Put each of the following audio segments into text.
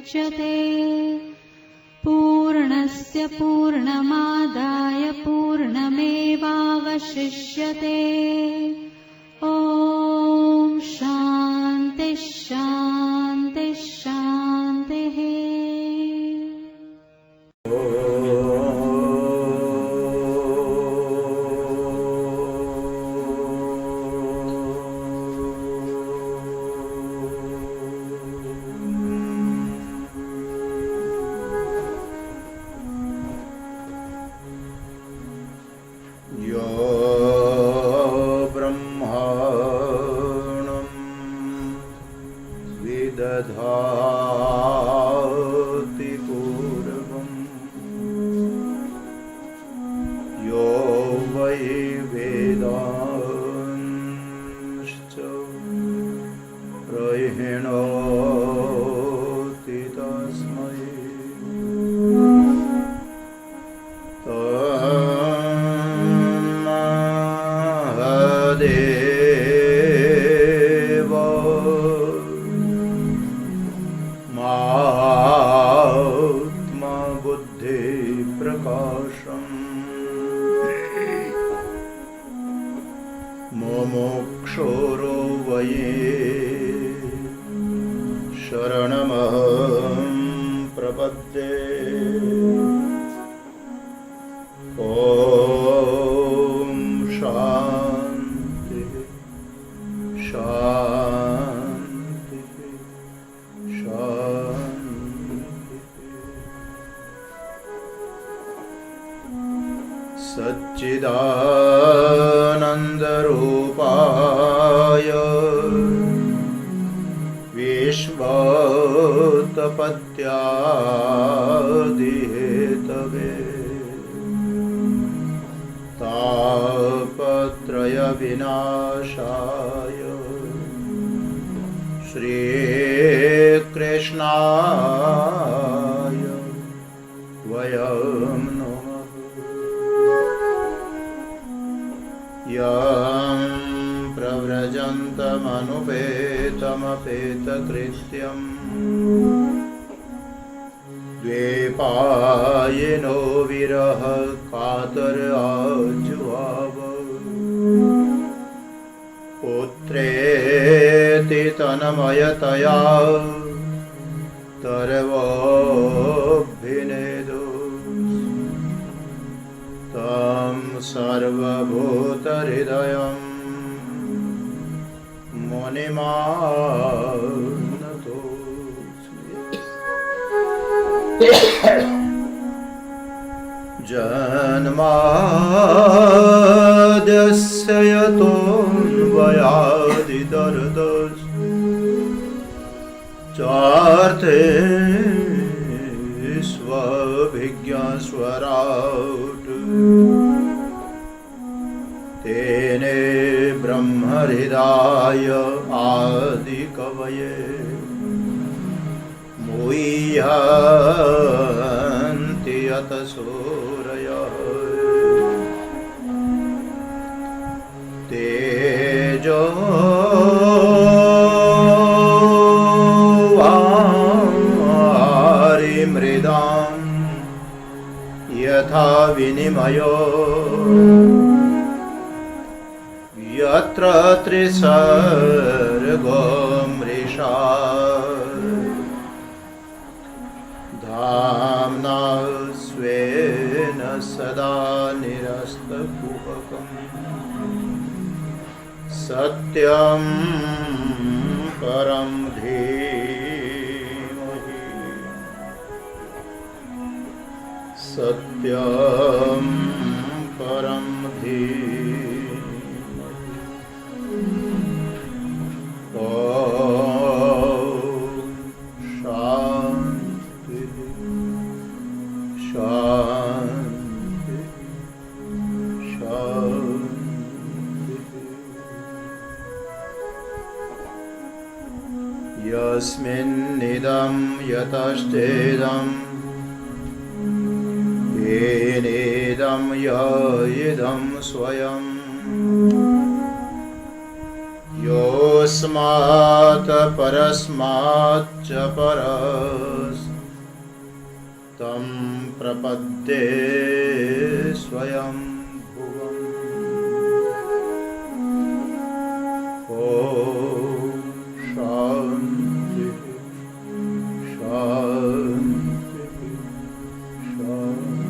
मुच्यते। पूर्णस्य पूर्णमादाय पूर्णमेवावशिष्यते। ॐ शान्ति शान्ति शान्तिः। दधाति पूर्वम् यो वै वेदांश्च प्रहिणोति तस्मै तन्महदेव महात्मबुद्धि प्रकाशम् मुमुक्षुरो वये शरणमहं प्रपद्ये। ॐ शान्ति शान्ति शान्ति। सच्चिदानन्दरूपाय विश्वोत्पत्त्यादिहेतवे तापत्रयविनाशाय श्रीकृष्णाय वयं नमः। यं प्रव्रजन्तमनुपेतमपेतकृत्यम् द्वैपायनो विरह कातर आजुहाव पुत्रेति तन्मयतया तरवोऽभिनेदु तं सर्वभूतहृदयं मुनिमानतोऽस्मि। जन्माद्यस्य यतोऽन्वयादिदर्दश्चार्थेष्वभिज्ञस्वराट् तेने ब्रह्महृदाय आदिकवये मुह्यन्ति यतसूरयः तेजो वारिमृदां यथा विनिमयो यत्र त्रिसर्गो मृषा धाम्ना स्वेन सदा निरस्तकुहकम् सत्यं परं धीमहि सत्यं परं धीमहि। ॐ शान्ति शान्ति शान्ति। यस्मिन्निदं यतश्चेदं येनेदं य इदं स्वयं यो तस्मात् परस्माच्च परस् तं प्रपद्ये स्वयं भुवम्। ॐ शान्ति शान्ति शान्ति।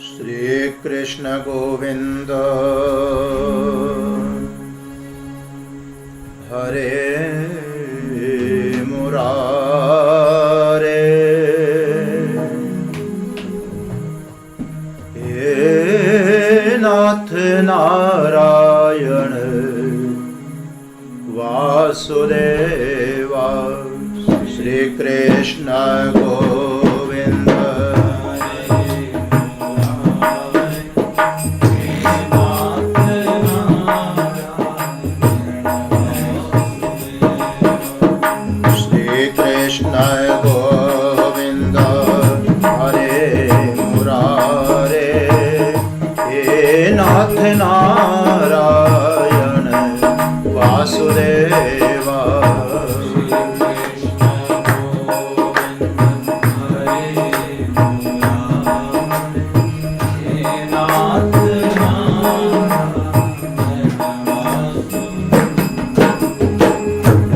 श्री कृष्ण गोविंद हरे मुरारे हे नाथ नारायण वासुदेवा। श्री कृष्ण गोविंद कृष्ण गोविंद हरे मुरारे हे नाथ नारायण वासुदेवा।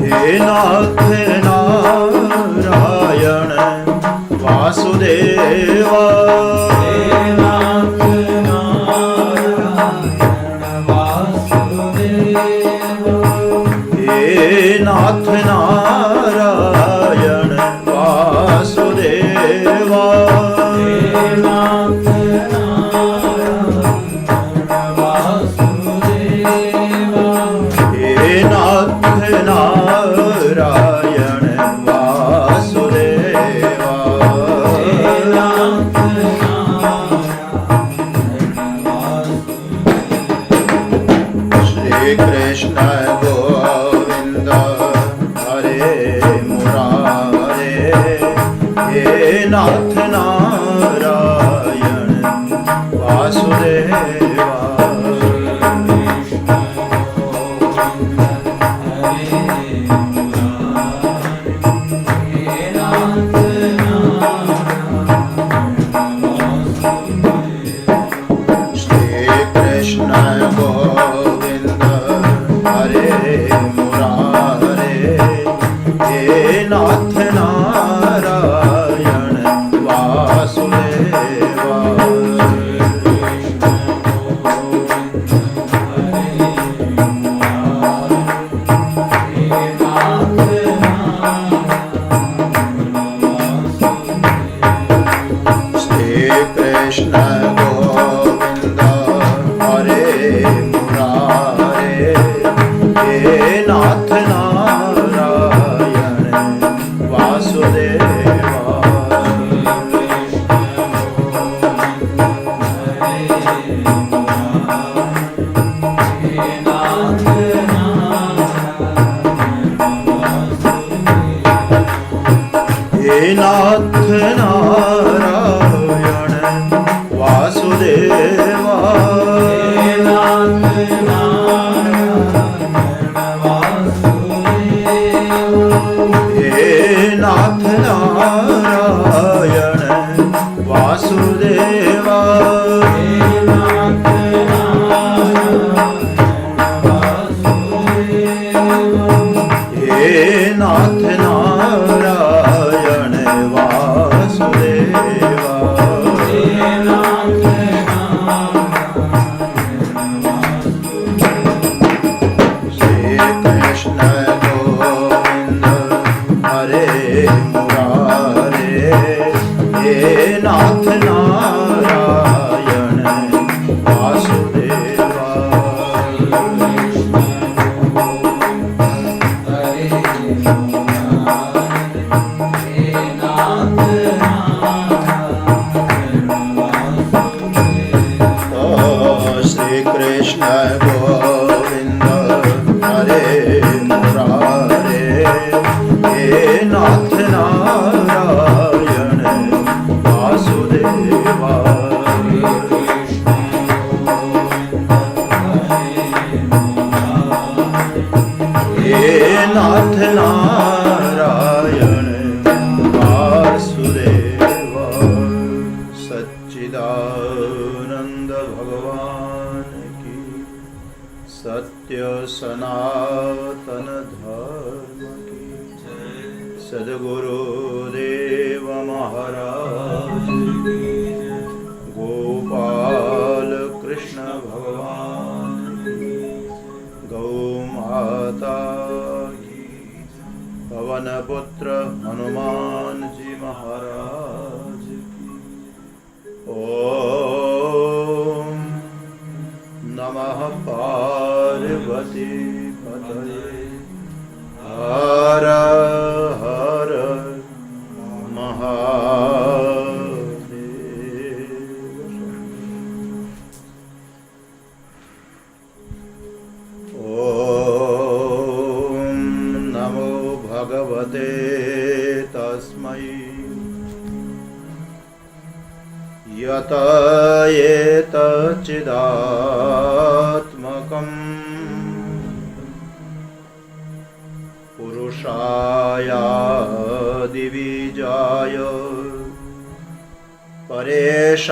हे नाथ नारायण वासुदेवा। हे नाथ नारायण वासुदेवा। हे नाथ नारायण वासुदेवा। हे नाथ नारायण वासुदेवा। हे नाथ नारायण वासुदेवा। श्री कृष्ण गोविंद हरे मुरारे हे नाथ नारायण वासुदेवा। कृष्ण गोविंद हरे मुरारे हे नाथ नारायण वासुदेवा। श्री कृष्ण गोविंद हरे मुरारे हे नाथ नारायण वासुदेवा। हे नाथ नारायण वासुदेवा। हे नाथ नारायण वासुदेवा। हे नाथ नारायण वासुदेवा। हे नाथ नारायण वासुदेवा। हे नाथ नारायण वासुदेवा। हे नाथ श्री कृष्ण गोविंद हरे मुरारे हे नाथ नारायण वासुदेवा। श्री कृष्ण गोविंद हरे मुरारे हे नाथ नारायण वासुदेवा। सद्गुरुदेव महाराज की जय। गोपाल कृष्ण भगवान की जय। गौ माता की पवन पुत्र हनुमान जी महाराज की। ओम नमः पार्वती पतये हर हर महादेव। ओम नमो भगवते तस्मै यत एतच्चिदात्मकम् पुरुषायादिबीजाय परेशायाभिधीमहि।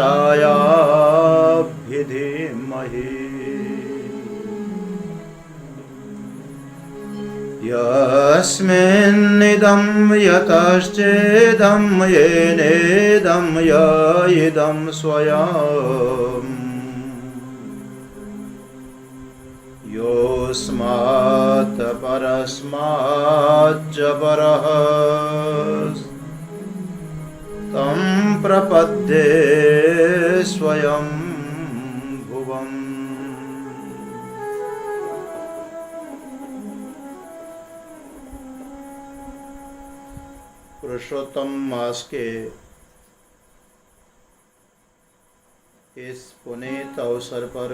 यस्मिन्निदं यतश्चेदं येनेदं य इदं स्वयं योऽस्मात् परस्माच्च परः तं प्रपद्ये स्वयं भुवम्। पुरुषोत्तम मास के इस पुनीत अवसर पर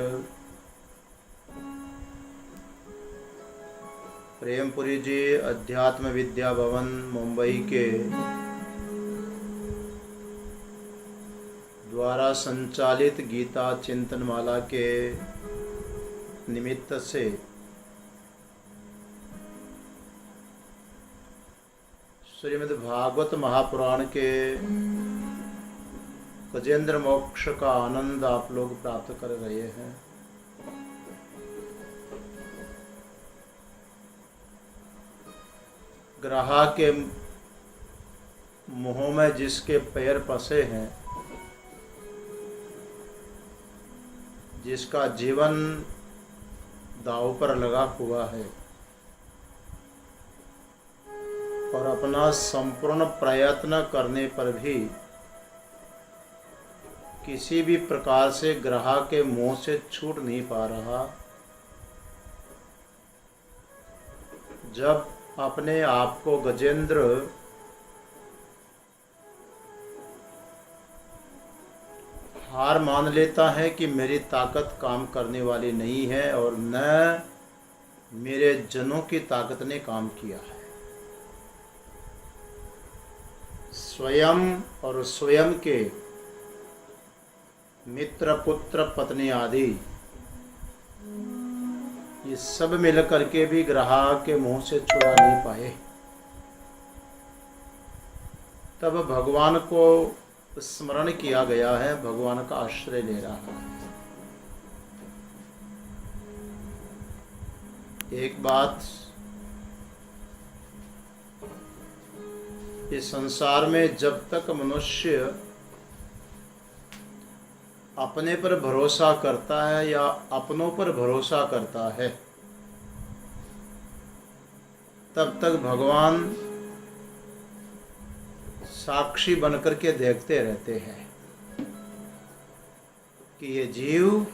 प्रेमपुरी जी अध्यात्म विद्या भवन मुंबई के द्वारा संचालित गीता चिंतन माला के निमित्त से श्रीमद् भागवत महापुराण के गजेंद्र मोक्ष का आनंद आप लोग प्राप्त कर रहे हैं। ग्रहा के मुंह में जिसके पैर फंसे हैं, जिसका जीवन दांव पर लगा हुआ है और अपना संपूर्ण प्रयत्न करने पर भी किसी भी प्रकार से ग्रह के मुंह से छूट नहीं पा रहा, जब अपने आप को गजेंद्र हार मान लेता है कि मेरी ताकत काम करने वाली नहीं है और न मेरे जनों की ताकत ने काम किया है, स्वयं और स्वयं के मित्र पुत्र पत्नी आदि ये सब मिल करके भी ग्रह के मुंह से छुड़ा नहीं पाए। तब भगवान को स्मरण किया गया है, भगवान का आश्रय ले रहा है। एक बात, इस संसार में जब तक मनुष्य अपने पर भरोसा करता है या अपनों पर भरोसा करता है, तब तक भगवान साक्षी बनकर के देखते रहते हैं कि ये जीव,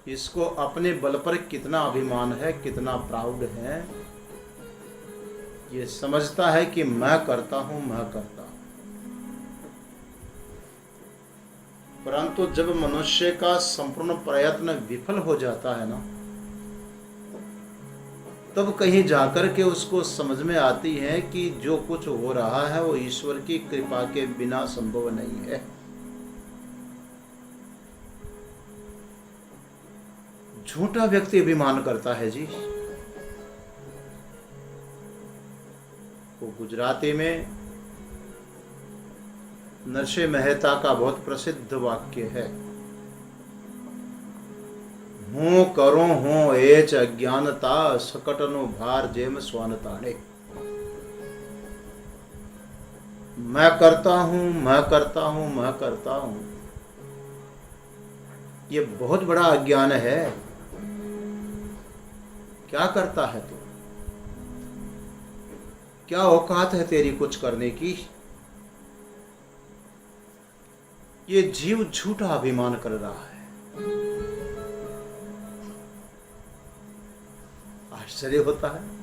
इसको अपने बल पर कितना अभिमान है, कितना प्राउड है। ये समझता है कि मैं करता हूं, मैं करता हूं। परंतु जब मनुष्य का संपूर्ण प्रयत्न विफल हो जाता है ना, तब कहीं जाकर के उसको समझ में आती है कि जो कुछ हो रहा है वो ईश्वर की कृपा के बिना संभव नहीं है। झूठा व्यक्ति अभिमान करता है जी। वो गुजराती में नरसिंह मेहता का बहुत प्रसिद्ध वाक्य है, हूँ करो हूँ एच अज्ञानता सकटनो भार जेम स्वान ताणे। मैं करता हूं, मैं करता हूं, मैं करता हूं, ये बहुत बड़ा अज्ञान है। क्या करता है तू? क्या औकात है तेरी कुछ करने की? ये जीव झूठा अभिमान कर रहा है। आश्चर्य होता है।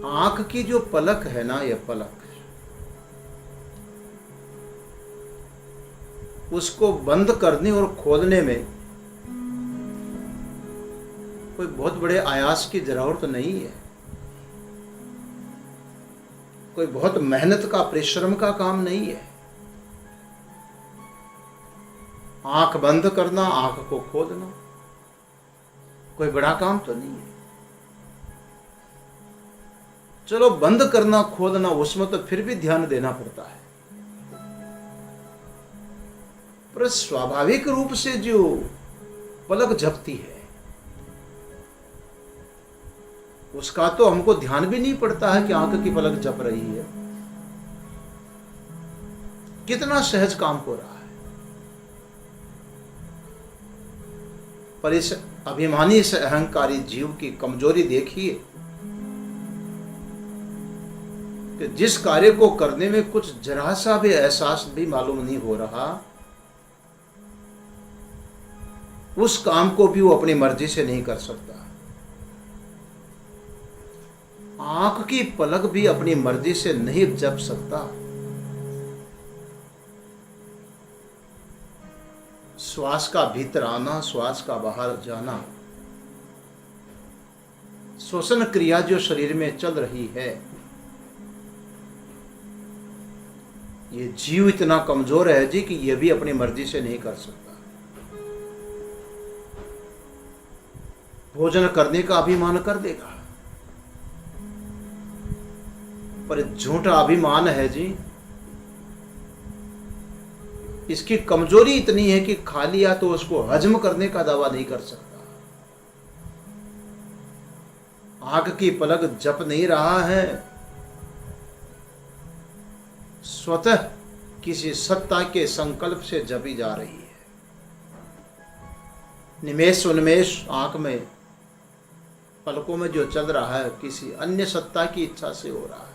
आंख की जो पलक है ना, ये पलक, उसको बंद करने और खोलने में कोई बहुत बड़े आयास की जरूरत तो नहीं है। कोई बहुत मेहनत का, परिश्रम का काम नहीं है। आंख बंद करना, आंख को खोलना कोई बड़ा काम तो नहीं है। चलो बंद करना, खोलना, उसमें तो फिर भी ध्यान देना पड़ता है, पर स्वाभाविक रूप से जो पलक झपती है उसका तो हमको ध्यान भी नहीं पड़ता है कि आंख की पलक झप रही है। कितना सहज काम हो रहा है। पर इस अभिमानी से अहंकारी जीव की कमजोरी देखिए कि जिस कार्य को करने में कुछ जरा सा भी एहसास भी मालूम नहीं हो रहा, उस काम को भी वो अपनी मर्जी से नहीं कर सकता। आंख की पलक भी अपनी मर्जी से नहीं झप सकता। श्वास का भीतर आना, श्वास का बाहर जाना, श्वसन क्रिया जो शरीर में चल रही है, ये जीव इतना कमजोर है जी कि ये भी अपनी मर्जी से नहीं कर सकता। भोजन करने का अभिमान कर देगा, पर झूठा अभिमान है जी। इसकी कमजोरी इतनी है कि खा लिया तो उसको हजम करने का दावा नहीं कर सकता। आंख की पलक झप नहीं रहा है, स्वतः किसी सत्ता के संकल्प से झपी जा रही है। निमेष उन्मेष आंख में, पलकों में जो चल रहा है किसी अन्य सत्ता की इच्छा से हो रहा है।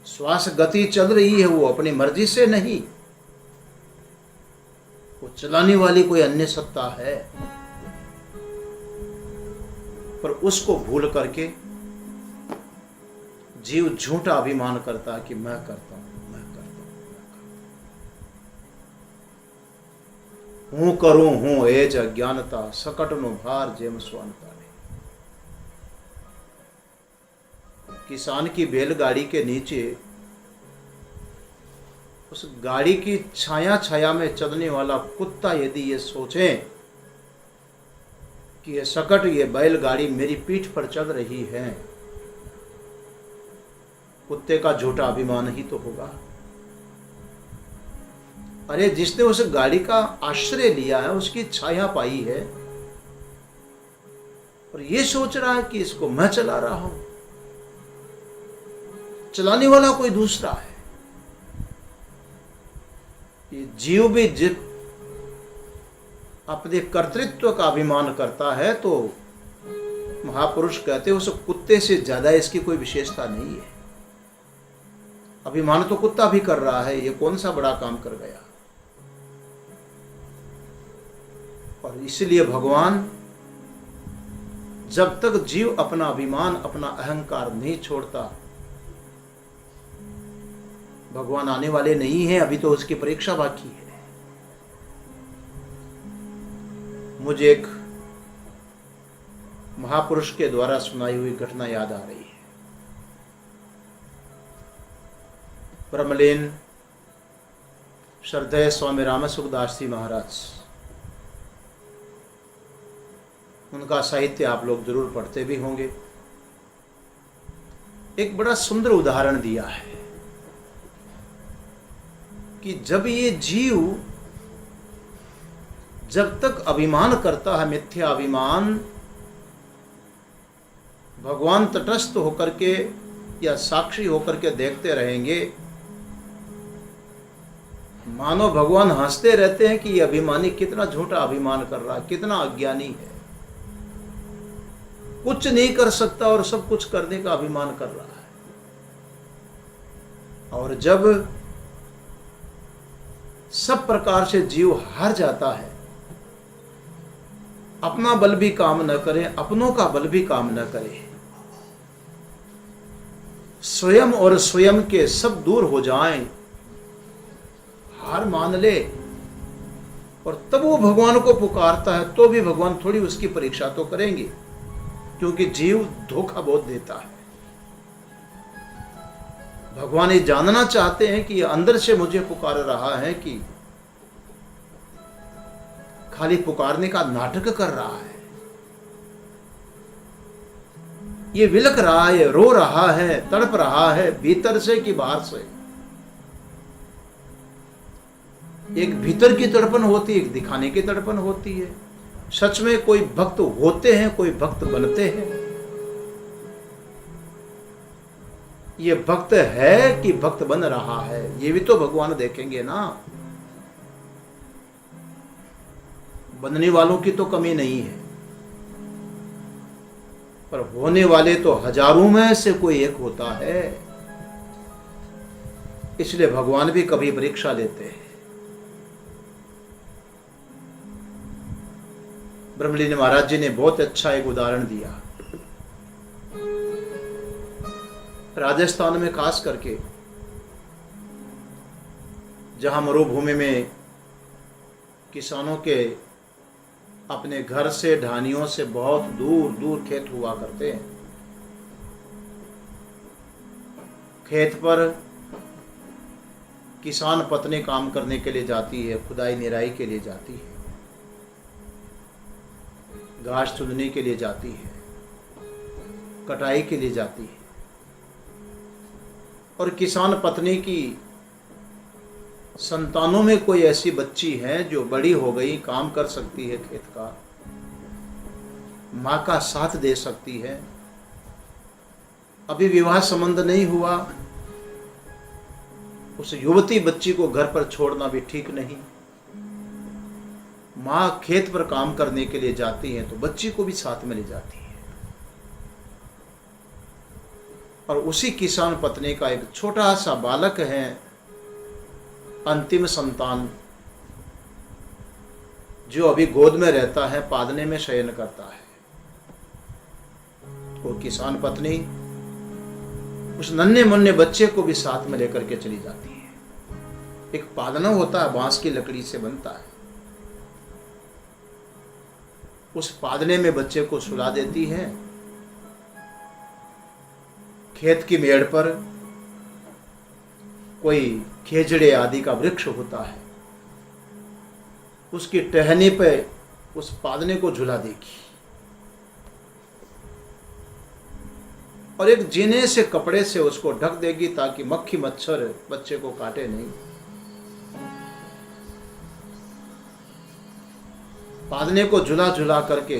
श्वास गति चल रही है, वो अपनी मर्जी से नहीं, वो चलाने वाली कोई अन्य सत्ता है। पर उसको भूल करके जीव झूठा अभिमान करता है कि मैं करता हूं, मैं करता हूं, हूं करूं हूं एज अज्ञानता, सकट नो भार जेम स्वानता ने। किसान की बैलगाड़ी के नीचे उस गाड़ी की छाया छाया में चलने वाला कुत्ता यदि ये सोचे कि ये सकट, ये बैलगाड़ी मेरी पीठ पर चल रही है, कुत्ते का झूठा अभिमान ही तो होगा। अरे जिसने उस गाड़ी का आश्रय लिया है, उसकी छाया पाई है, और ये सोच रहा है कि इसको मैं चला रहा हूं, चलाने वाला कोई दूसरा है। ये जीव भी जिस अपने कर्तृत्व का अभिमान करता है तो महापुरुष कहते हैं उस कुत्ते से ज्यादा इसकी कोई विशेषता नहीं है। अभिमान तो कुत्ता भी कर रहा है, ये कौन सा बड़ा काम कर गया। और इसलिए भगवान जब तक जीव अपना अभिमान, अपना अहंकार नहीं छोड़ता, भगवान आने वाले नहीं है, अभी तो उसकी परीक्षा बाकी है। मुझे एक महापुरुष के द्वारा सुनाई हुई घटना याद आ रही है। ब्रह्मलीन श्रद्धेय स्वामी रामसुखदास जी महाराज, उनका साहित्य आप लोग जरूर पढ़ते भी होंगे। एक बड़ा सुंदर उदाहरण दिया है कि जब ये जीव जब तक अभिमान करता है, मिथ्या अभिमान, भगवान तटस्थ होकर के या साक्षी होकर के देखते रहेंगे, मानो भगवान हंसते रहते हैं कि ये अभिमानी कितना झूठा अभिमान कर रहा है, कितना अज्ञानी है, कुछ नहीं कर सकता और सब कुछ करने का अभिमान कर रहा है। और जब सब प्रकार से जीव हार जाता है, अपना बल भी काम न करे, अपनों का बल भी काम न करे, स्वयं और स्वयं के सब दूर हो जाएं, हार मान ले, और तब वो भगवान को पुकारता है, तो भी भगवान थोड़ी उसकी परीक्षा तो करेंगे, क्योंकि जीव धोखा बहुत देता है। भगवान ये जानना चाहते हैं कि ये अंदर से मुझे पुकार रहा है कि खाली पुकारने का नाटक कर रहा है, ये विलक रहा है, रो रहा है, तड़प रहा है, भीतर से कि बाहर से। एक भीतर की तड़पन होती है, एक दिखाने की तड़पन होती है। सच में कोई भक्त होते हैं, कोई भक्त बनते हैं। ये भक्त है कि भक्त बन रहा है, ये भी तो भगवान देखेंगे ना। बनने वालों की तो कमी नहीं है, पर होने वाले तो हजारों में से कोई एक होता है। इसलिए भगवान भी कभी परीक्षा लेते हैं। ब्रह्मलीन महाराज जी ने बहुत अच्छा एक उदाहरण दिया। राजस्थान में खास करके, जहां मरुभूमि में किसानों के अपने घर से, ढानियों से बहुत दूर दूर खेत हुआ करते हैं, खेत पर किसान पत्नी काम करने के लिए जाती है, खुदाई निराई के लिए जाती है, घास चुनने के लिए जाती है, कटाई के लिए जाती है। और किसान पत्नी की संतानों में कोई ऐसी बच्ची है जो बड़ी हो गई, काम कर सकती है खेत का, माँ का साथ दे सकती है, अभी विवाह संबंध नहीं हुआ, उस युवती बच्ची को घर पर छोड़ना भी ठीक नहीं। माँ खेत पर काम करने के लिए जाती है तो बच्ची को भी साथ में ले जाती है। और उसी किसान पत्नी का एक छोटा सा बालक है, अंतिम संतान, जो अभी गोद में रहता है, पादने में शयन करता है। वो किसान पत्नी उस नन्हे मुन्ने बच्चे को भी साथ में लेकर के चली जाती है। एक पादना होता है, बांस की लकड़ी से बनता है, उस पादने में बच्चे को सुला देती है। खेत की मेड़ पर कोई खेजड़े आदि का वृक्ष होता है, उसकी टहनी पे उस पादने को झुला देगी और एक जीने से कपड़े से उसको ढक देगी ताकि मक्खी मच्छर बच्चे को काटे नहीं। पादने को झुला झुला करके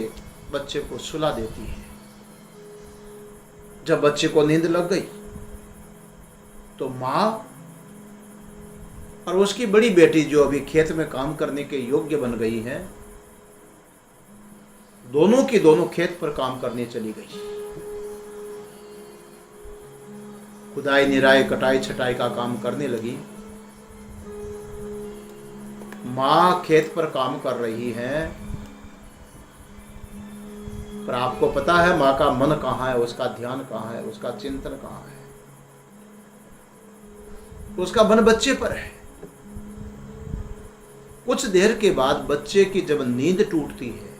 बच्चे को सुला देती है। जब बच्चे को नींद लग गई तो माँ और उसकी बड़ी बेटी, जो अभी खेत में काम करने के योग्य बन गई हैं, दोनों की दोनों खेत पर काम करने चली गई। खुदाई निराई कटाई छटाई का काम करने लगी। माँ खेत पर काम कर रही है, पर आपको पता है माँ का मन कहाँ है, उसका ध्यान कहाँ है, उसका चिंतन कहाँ है, उसका मन बच्चे पर है। कुछ देर के बाद बच्चे की जब नींद टूटती है,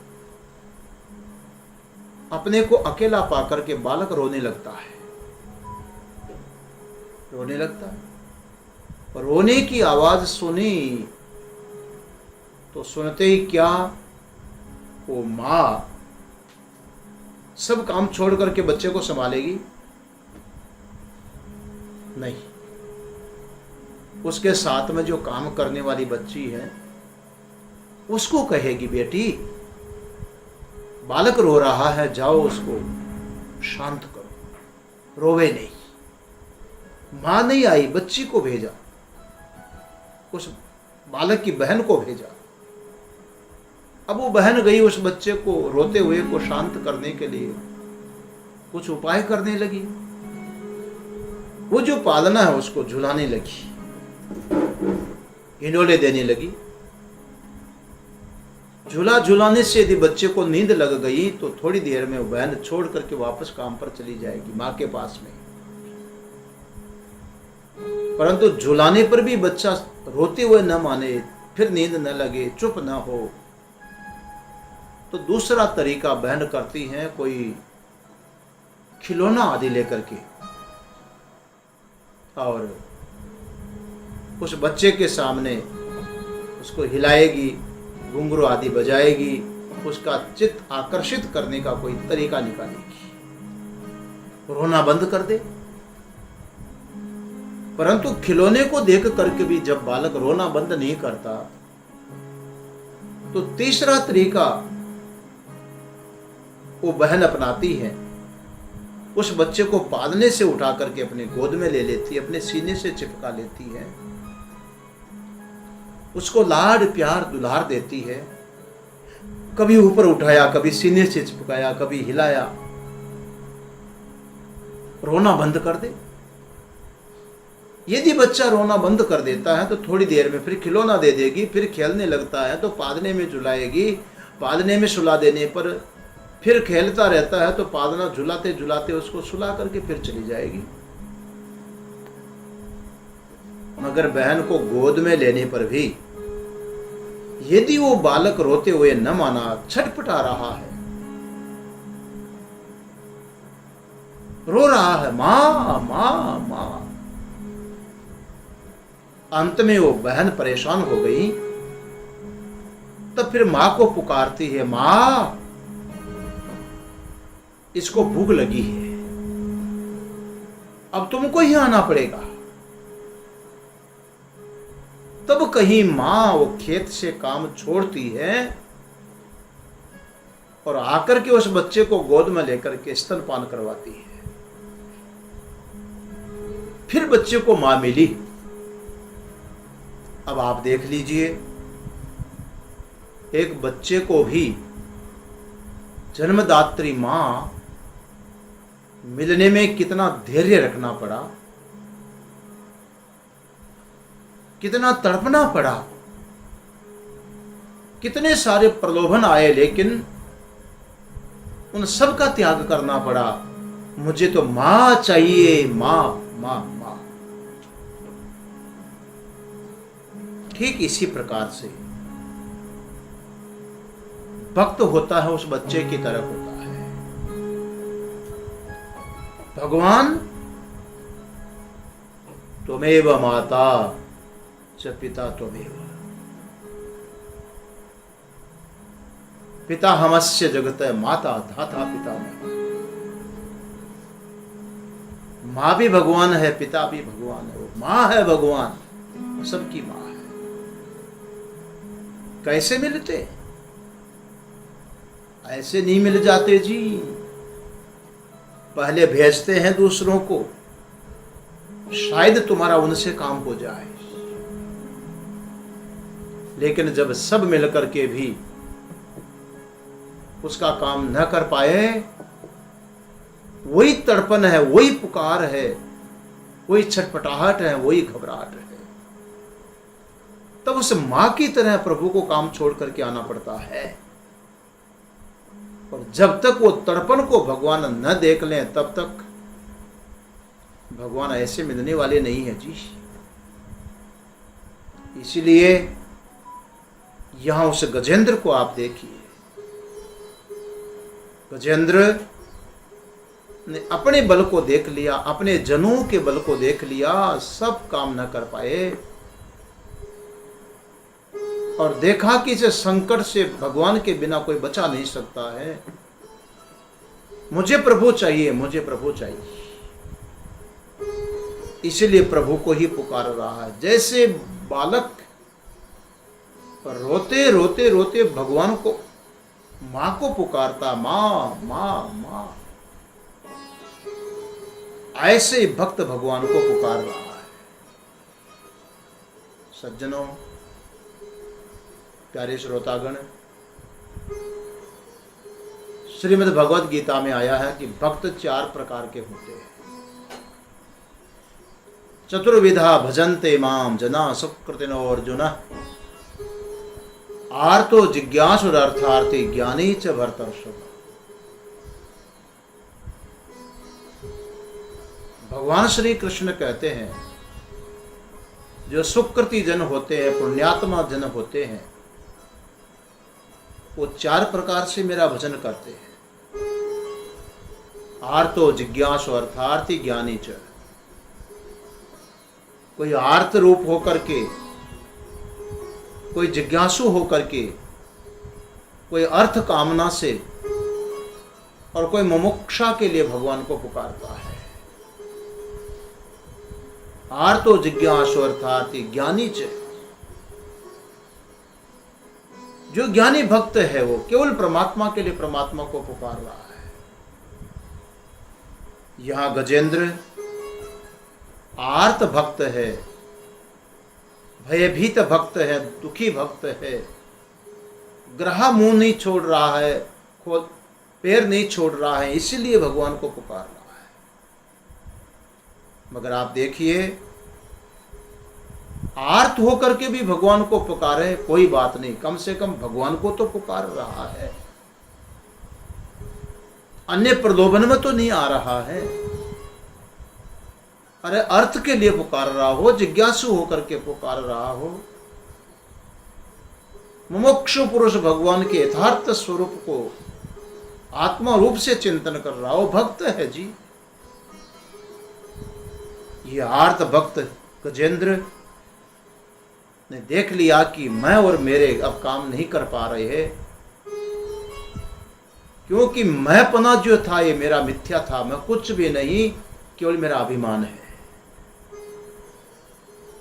अपने को अकेला पाकर के बालक रोने लगता है, रोने लगता है। रोने की आवाज सुनी तो सुनते ही क्या, वो माँ सब काम छोड़ करके बच्चे को संभालेगी? नहीं, उसके साथ में जो काम करने वाली बच्ची है उसको कहेगी, बेटी बालक रो रहा है, जाओ उसको शांत करो, रोवे नहीं। मां नहीं आई, बच्ची को भेजा, उस बालक की बहन को भेजा। अब वो बहन गई उस बच्चे को रोते हुए को शांत करने के लिए कुछ उपाय करने लगी। वो जो पालना है उसको झुलाने लगी, हिंडोले देने लगी। झूला झुलाने से यदि बच्चे को नींद लग गई तो थोड़ी देर में वो बहन छोड़ करके वापस काम पर चली जाएगी मां के पास में। परंतु झुलाने पर भी बच्चा रोते हुए न माने, फिर नींद न लगे, चुप न हो, तो दूसरा तरीका बहन करती है, कोई खिलौना आदि लेकर के और उस बच्चे के सामने उसको हिलाएगी, घुंघरू आदि बजाएगी, उसका चित्त आकर्षित करने का कोई तरीका निकालेगी, रोना बंद कर दे। परंतु खिलौने को देख करके भी जब बालक रोना बंद नहीं करता तो तीसरा तरीका वो बहन अपनाती है। उस बच्चे को पालने से उठा करके अपने गोद में ले लेती है, अपने सीने से चिपका लेती है, उसको लाड प्यार दुलार देती है। कभी ऊपर उठाया, कभी सीने से चिपकाया, कभी हिलाया। रोना बंद कर दे। यदि बच्चा रोना बंद कर देता है तो थोड़ी देर में फिर खिलौना दे देगी, फिर खेलने लगता है तो पालने में झुलाएगी, पालने में सुला देने पर फिर खेलता रहता है तो पालना झुलाते झुलाते उसको सुला करके फिर चली जाएगी। मगर बहन को गोद में लेने पर भी यदि वो बालक रोते हुए न माना, छटपटा रहा है, रो रहा है मां मां मां, अंत में वो बहन परेशान हो गई, तब फिर मां को पुकारती है, मां इसको भूख लगी है, अब तुमको ही आना पड़ेगा। तब कहीं मां वो खेत से काम छोड़ती है और आकर के उस बच्चे को गोद में लेकर के स्तनपान करवाती है। फिर बच्चे को मां मिली। अब आप देख लीजिए, एक बच्चे को भी जन्मदात्री मां मिलने में कितना धैर्य रखना पड़ा, कितना तड़पना पड़ा, कितने सारे प्रलोभन आए, लेकिन उन सब का त्याग करना पड़ा। मुझे तो मां चाहिए, मां मां मां। ठीक इसी प्रकार से भक्त होता है, उस बच्चे की तरह होता है। भगवान त्वमेव माता च पिता त्वमेव, पिता हमस्य जगत माता धाता पिता में। मां भी भगवान है, पिता भी भगवान है, वो मां है भगवान, सबकी मां है। कैसे मिलते? ऐसे नहीं मिल जाते जी। पहले भेजते हैं दूसरों को, शायद तुम्हारा उनसे काम हो जाए, लेकिन जब सब मिलकर के भी उसका काम न कर पाए, वही तड़पन है, वही पुकार है, वही छटपटाहट है, वही घबराहट है। तब उस मां की तरह प्रभु को काम छोड़ करके आना पड़ता है। और जब तक वो तड़पन को भगवान न देख लें, तब तक भगवान ऐसे मिलने वाले नहीं है जी। इसीलिए यहां उस गजेंद्र को आप देखिए, गजेंद्र ने अपने बल को देख लिया, अपने जनों के बल को देख लिया, सब काम न कर पाए और देखा कि इस संकट से भगवान के बिना कोई बचा नहीं सकता है। मुझे प्रभु चाहिए, मुझे प्रभु चाहिए। इसलिए प्रभु को ही पुकार रहा है। जैसे बालक रोते रोते रोते भगवान को, मां को पुकारता, मां मां मां, ऐसे ही भक्त भगवान को पुकार रहा है। सज्जनों, प्यारे श्रोतागण, श्रीमद् भगवद गीता में आया है कि भक्त 4 प्रकार के होते हैं। चतुर्विधा भजन्ते माम जना सुकृतिनो अर्जुन, आर्तो जिज्ञासुरर्थार्थी ज्ञानी च भरतर्षभ। भगवान श्री कृष्ण कहते हैं जो सुकृति जन होते हैं, पुण्यात्मा जन होते हैं, वो 4 प्रकार से मेरा भजन करते हैं। आर्तो जिज्ञासु अर्थार्थी ज्ञानी च। कोई आर्त रूप होकर के, कोई जिज्ञासु होकर के, कोई अर्थ कामना से, और कोई मुमुक्षा के लिए भगवान को पुकारता है। आर्तो जिज्ञासु अर्थार्थी ज्ञानी च। जो ज्ञानी भक्त है वो केवल परमात्मा के लिए परमात्मा को पुकार रहा है। यहां गजेंद्र आर्त भक्त है, भयभीत भक्त है, दुखी भक्त है, ग्रह मुंह नहीं छोड़ रहा है, पैर नहीं छोड़ रहा है, इसीलिए भगवान को पुकार रहा है। मगर आप देखिए, आर्त होकर के भी भगवान को पुकारे, कोई बात नहीं, कम से कम भगवान को तो पुकार रहा है, अन्य प्रलोभन में तो नहीं आ रहा है। अरे अर्थ के लिए पुकार रहा हो, जिज्ञासु होकर के पुकार रहा हो, मुमुक्षु पुरुष भगवान के यथार्थ स्वरूप को आत्मा रूप से चिंतन कर रहा हो, भक्त है जी। ये आर्त भक्त गजेंद्र ने देख लिया कि मैं और मेरे अब काम नहीं कर पा रहे हैं, क्योंकि मैंपना जो था ये मेरा मिथ्या था, मैं कुछ भी नहीं, केवल मेरा अभिमान है।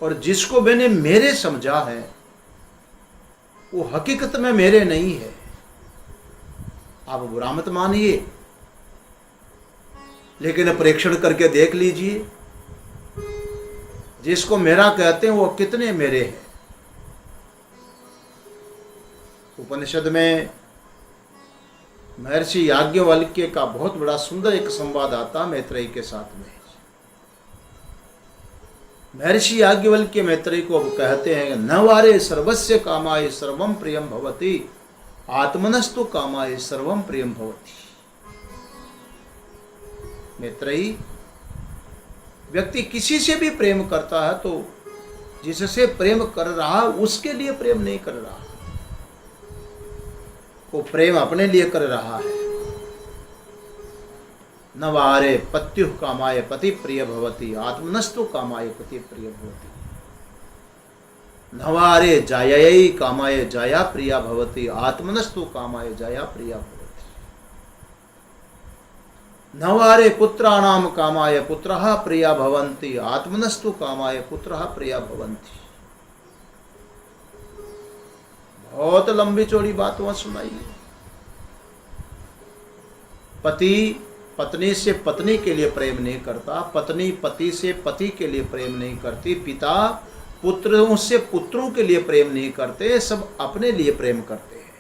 और जिसको मैंने मेरे समझा है वो हकीकत में मेरे नहीं है। आप बुरा मत मानिए, लेकिन परीक्षण करके देख लीजिए, जिसको मेरा कहते हैं वो कितने मेरे हैं। उपनिषद में महर्षि याज्ञवल्क्य का बहुत बड़ा सुंदर एक संवाद आता मैत्रेयी के साथ में। महर्षि याज्ञवल्क्य मैत्रेयी को कहते हैं, न वारे सर्वस्य कामाय सर्वम प्रियम भवति, आत्मनस्तु कामाय सर्वम प्रियम भवति। मैत्रेयी, व्यक्ति किसी से भी प्रेम करता है तो जिससे प्रेम कर रहा उसके लिए प्रेम नहीं कर रहा, वो प्रेम अपने लिए कर रहा है। न वारे पत्यु कामाय पति प्रिय भवति, आत्मनस्तु कामाय पति प्रिय भवति। न वारे जायै कामाय जाया प्रिया भवति, आत्मनस्तु कामाय जाया प्रिया भवति। न वारे पुत्राणाम कामाय पुत्रः प्रिया भवन्ति, आत्मनस्तु कामाय पुत्रः प्रिया भवन्ति। बहुत लंबी चौड़ी बात वहां सुनाई। पति पत्नी से पत्नी के लिए प्रेम नहीं करता, पत्नी पति से पति के लिए प्रेम नहीं करती, पिता पुत्रों से पुत्रों के लिए प्रेम नहीं करते, सब अपने लिए प्रेम करते हैं।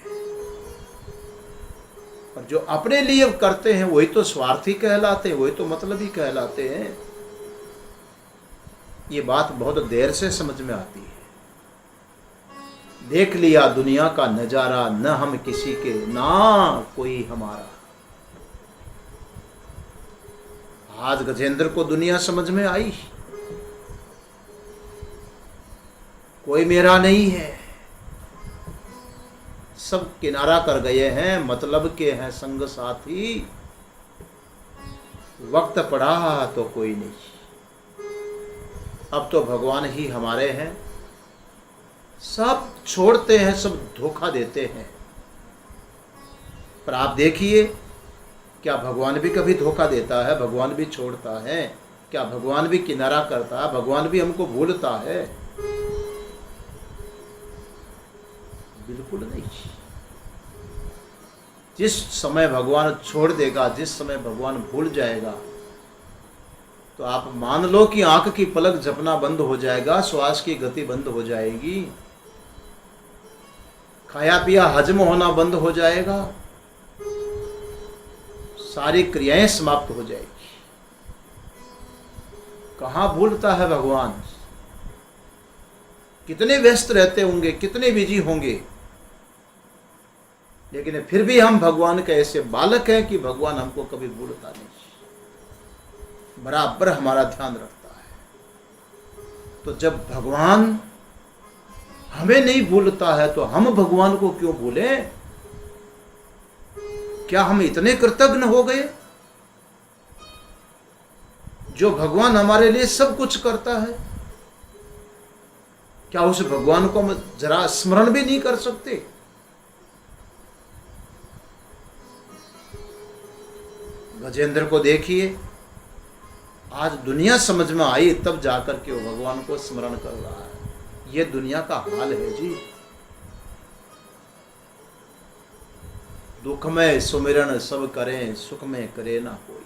और जो अपने लिए करते हैं वही तो स्वार्थी कहलाते हैं, वही तो मतलबी कहलाते हैं। ये बात बहुत देर से समझ में आती है। देख लिया दुनिया का नजारा, न हम किसी के, ना कोई हमारा। आज गजेंद्र को दुनिया समझ में आई, कोई मेरा नहीं है, सब किनारा कर गए हैं, मतलब के हैं संग साथी, वक्त पड़ा तो कोई नहीं। अब तो भगवान ही हमारे हैं, सब छोड़ते हैं, सब धोखा देते हैं। पर आप देखिए, क्या भगवान भी कभी धोखा देता है? भगवान भी छोड़ता है? क्या भगवान भी किनारा करता है? भगवान भी हमको भूलता है? बिल्कुल नहीं। जिस समय भगवान छोड़ देगा, जिस समय भगवान भूल जाएगा, तो आप मान लो कि आंख की पलक झपना बंद हो जाएगा, श्वास की गति बंद हो जाएगी, खाया पिया हजम होना बंद हो जाएगा, सारी क्रियाएं समाप्त हो जाएगी। कहां भूलता है भगवान? कितने व्यस्त रहते होंगे, कितने बिजी होंगे, लेकिन फिर भी हम भगवान के ऐसे बालक हैं कि भगवान हमको कभी भूलता नहीं, बराबर हमारा ध्यान रखता है। तो जब भगवान हमें नहीं भूलता है तो हम भगवान को क्यों भूलें? क्या हम इतने कृतज्ञ हो गए? जो भगवान हमारे लिए सब कुछ करता है, क्या उस भगवान को हम जरा स्मरण भी नहीं कर सकते? गजेंद्र को देखिए, आज दुनिया समझ में आई तब जाकर के वो भगवान को स्मरण कर रहा है। ये दुनिया का हाल है जी। दुख में सुमिरन सब करें, सुख में करे ना कोई।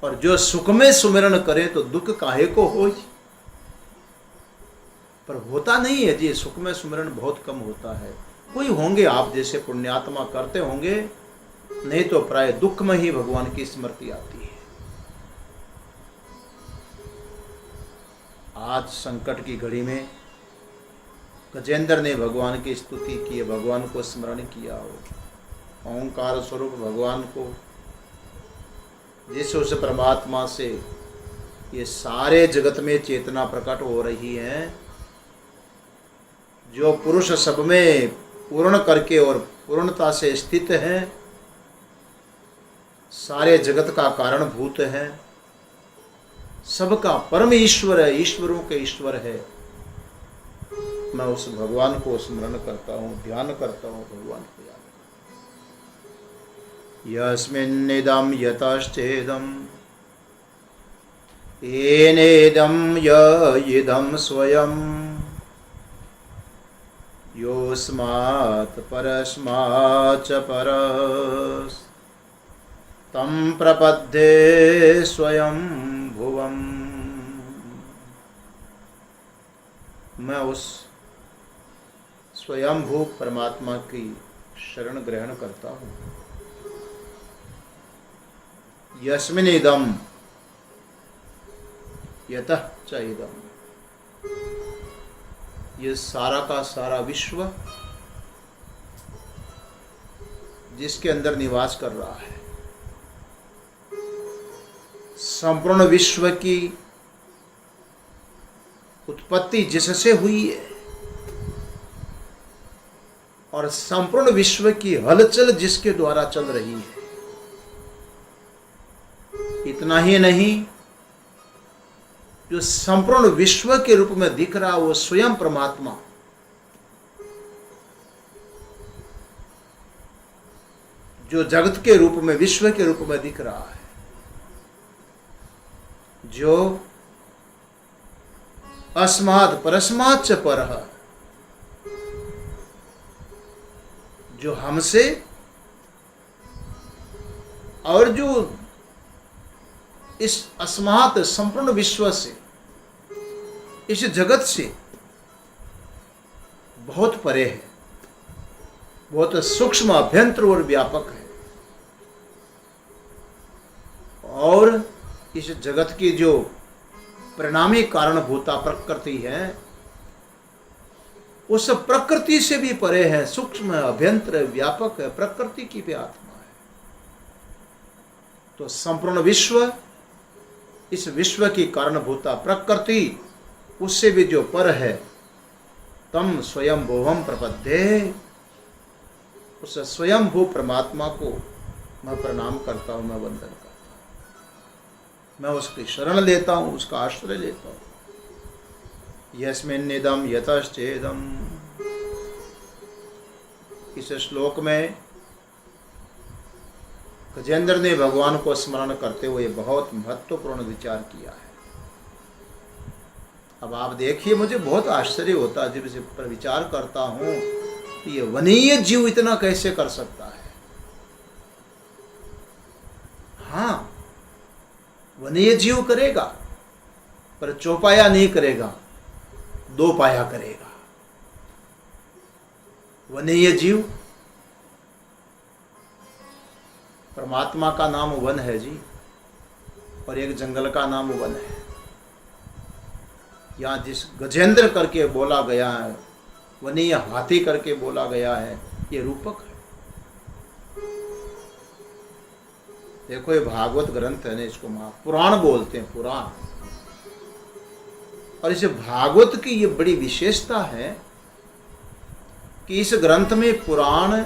और जो सुख में सुमिरन करे तो दुख काहे को हो। पर होता नहीं है जी, सुख में सुमिरन बहुत कम होता है। कोई होंगे आप जैसे पुण्यात्मा करते होंगे, नहीं तो प्राय दुख में ही भगवान की स्मृति आती है। आज संकट की घड़ी में गजेंद्र ने भगवान की स्तुति की, भगवान को स्मरण किया हो। ओंकार स्वरूप भगवान को, जिस उस परमात्मा से ये सारे जगत में चेतना प्रकट हो रही है, जो पुरुष सब में पूर्ण करके और पूर्णता से स्थित है, सारे जगत का कारणभूत है, सबका परम ईश्वर है, ईश्वरों के ईश्वर है। मैं उस भगवान को स्मरण करता हूँ, ध्यान करता हूँ, भगवान को याद करता हूँ। यस्मिन्निदं यतश्चेदं येनेदं य इदं स्वयं योऽस्मात् परस्माच्च परस् तं प्रपद्ये स्वयं भुवम्। मैं उस स्वयंभू परमात्मा की शरण ग्रहण करता हूँ। यस्मिन् इदं यतः च इदं, ये सारा का सारा विश्व जिसके अंदर निवास कर रहा है, संपूर्ण विश्व की उत्पत्ति जिससे हुई है और संपूर्ण विश्व की हलचल जिसके द्वारा चल रही है। इतना ही नहीं, जो संपूर्ण विश्व के रूप में दिख रहा वो स्वयं परमात्मा, जो जगत के रूप में, विश्व के रूप में दिख रहा है, जो अस्मात् परस्माच्च परः, जो हमसे और जो इस अस्मात् संपूर्ण विश्व से, इस जगत से बहुत परे है, बहुत सूक्ष्म, अभ्यंतर और व्यापक है। और इस जगत की जो परिणामी कारणभूता प्रकृति है, उस प्रकृति से भी परे है, सूक्ष्म, अभ्यंतर, व्यापक है, प्रकृति की भी आत्मा है। तो संपूर्ण विश्व, इस विश्व की कारणभूता प्रकृति, उससे भी जो पर है, तम स्वयंभुवम प्रपद्ये, उस स्वयंभू परमात्मा को मैं प्रणाम करता हूं, मैं वंदन करता हूं, मैं उसकी शरण लेता हूं, उसका आश्रय लेता हूं। यस्मिन्निदं यतश्चेदं, इस श्लोक में गजेंद्र ने भगवान को स्मरण करते हुए बहुत महत्वपूर्ण विचार किया है। अब आप देखिए, मुझे बहुत आश्चर्य होता है जब इस पर विचार करता हूं, तो ये वनीय जीव इतना कैसे कर सकता है। हाँ, वनीय जीव करेगा, पर चौपाया नहीं करेगा, दो पाया करेगा। वनीय जीव, परमात्मा का नाम वन है जी, और एक जंगल का नाम वन है। यहां जिस गजेंद्र करके बोला गया है, वनीय हाथी करके बोला गया है, ये रूपक है। देखो ये भागवत ग्रंथ है ना, इसको महापुराण बोलते हैं, पुराण। और इस भागवत की ये बड़ी विशेषता है कि इस ग्रंथ में पुराण,